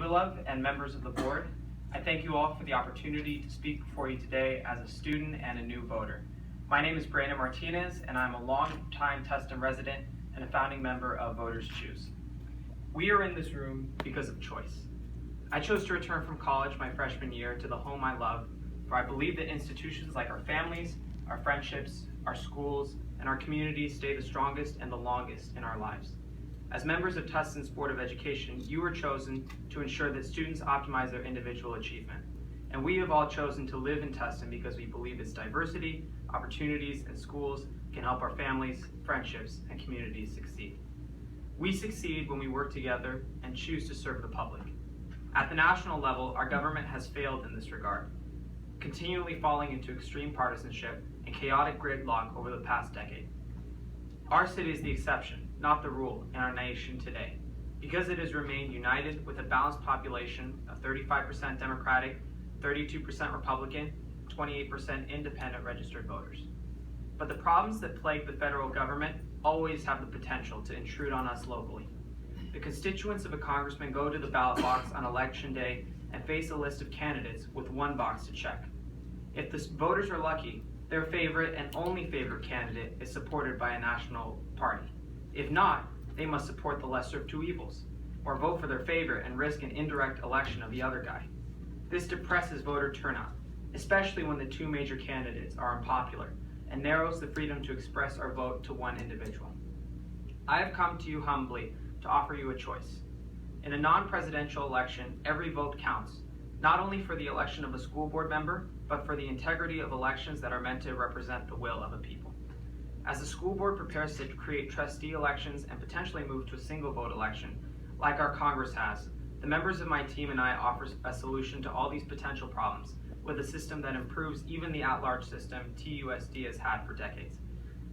Shubhalov and members of the board, I thank you all for the opportunity to speak before you today as a student and a new voter. My name is Brandon Martinez, and I'm a long-time Tustin resident and a founding member of Voters Choose. We are in this room because of choice. I chose to return from college my freshman year to the home I love, for I believe that institutions like our families, our friendships, our schools, and our communities stay the strongest and the longest in our lives. As members of Tustin's Board of Education, you were chosen to ensure that students optimize their individual achievement. And we have all chosen to live in Tustin because we believe its diversity, opportunities, and schools can help our families, friendships, and communities succeed. We succeed when we work together and choose to serve the public. At the national level, our government has failed in this regard, continually falling into extreme partisanship and chaotic gridlock over the past decade. Our city is the exception, not the rule, in our nation today, because it has remained united with a balanced population of 35% Democratic, 32% Republican, 28% independent registered voters. But the problems that plague the federal government always have the potential to intrude on us locally. The constituents of a congressman go to the ballot box on election day and face a list of candidates with one box to check. If the voters are lucky, their favorite and only favorite candidate is supported by a national party. If not, they must support the lesser of two evils, or vote for their favorite and risk an indirect election of the other guy. This depresses voter turnout, especially when the two major candidates are unpopular, and narrows the freedom to express our vote to one individual. I have come to you humbly to offer you a choice. In a non-presidential election, every vote counts, not only for the election of a school board member, but for the integrity of elections that are meant to represent the will of a people. As the school board prepares to create trustee elections and potentially move to a single vote election, like our Congress has, the members of my team and I offer a solution to all these potential problems with a system that improves even the at-large system TUSD has had for decades.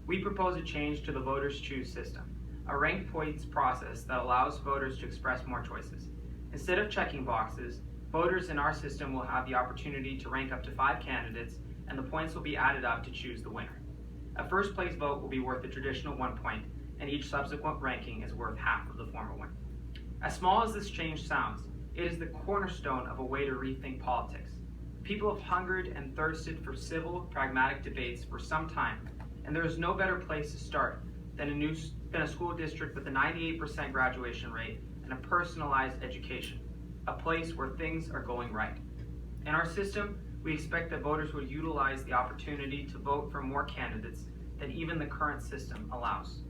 We propose a change to the Voters Choose system, a ranked points process that allows voters to express more choices. Instead of checking boxes, voters in our system will have the opportunity to rank up to 5 candidates, and the points will be added up to choose the winner. A first place vote will be worth the traditional 1 point, and each subsequent ranking is worth half of the former one. As small as this change sounds, it is the cornerstone of a way to rethink politics. People have hungered and thirsted for civil, pragmatic debates for some time, and there is no better place to start than a school district with a 98% graduation rate and a personalized education, a place where things are going right. In our system, we expect that voters will utilize the opportunity to vote for more candidates than even the current system allows.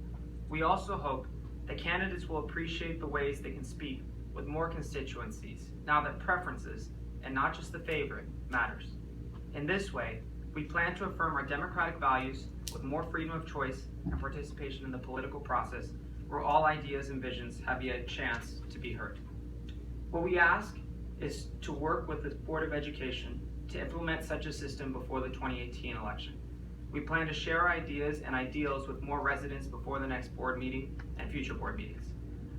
We also hope that candidates will appreciate the ways they can speak with more constituencies now that preferences, and not just the favorite, matters. In this way, we plan to affirm our democratic values with more freedom of choice and participation in the political process where all ideas and visions have a chance to be heard. What we ask is to work with the Board of Education to implement such a system before the 2018 election. We plan to share our ideas and ideals with more residents before the next board meeting and future board meetings.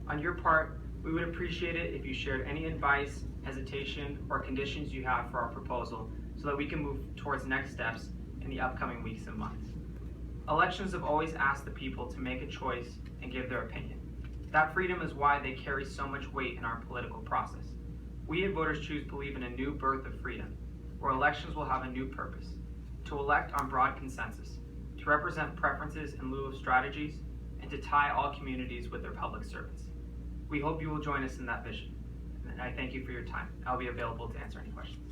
On your part, we would appreciate it if you shared any advice, hesitation, or conditions you have for our proposal so that we can move towards next steps in the upcoming weeks and months. Elections have always asked the people to make a choice and give their opinion. That freedom is why they carry so much weight in our political process. We at Voters Choose believe in a new birth of freedom, where elections will have a new purpose, to elect on broad consensus, to represent preferences in lieu of strategies, and to tie all communities with their public servants. We hope you will join us in that vision, and I thank you for your time. I'll be available to answer any questions.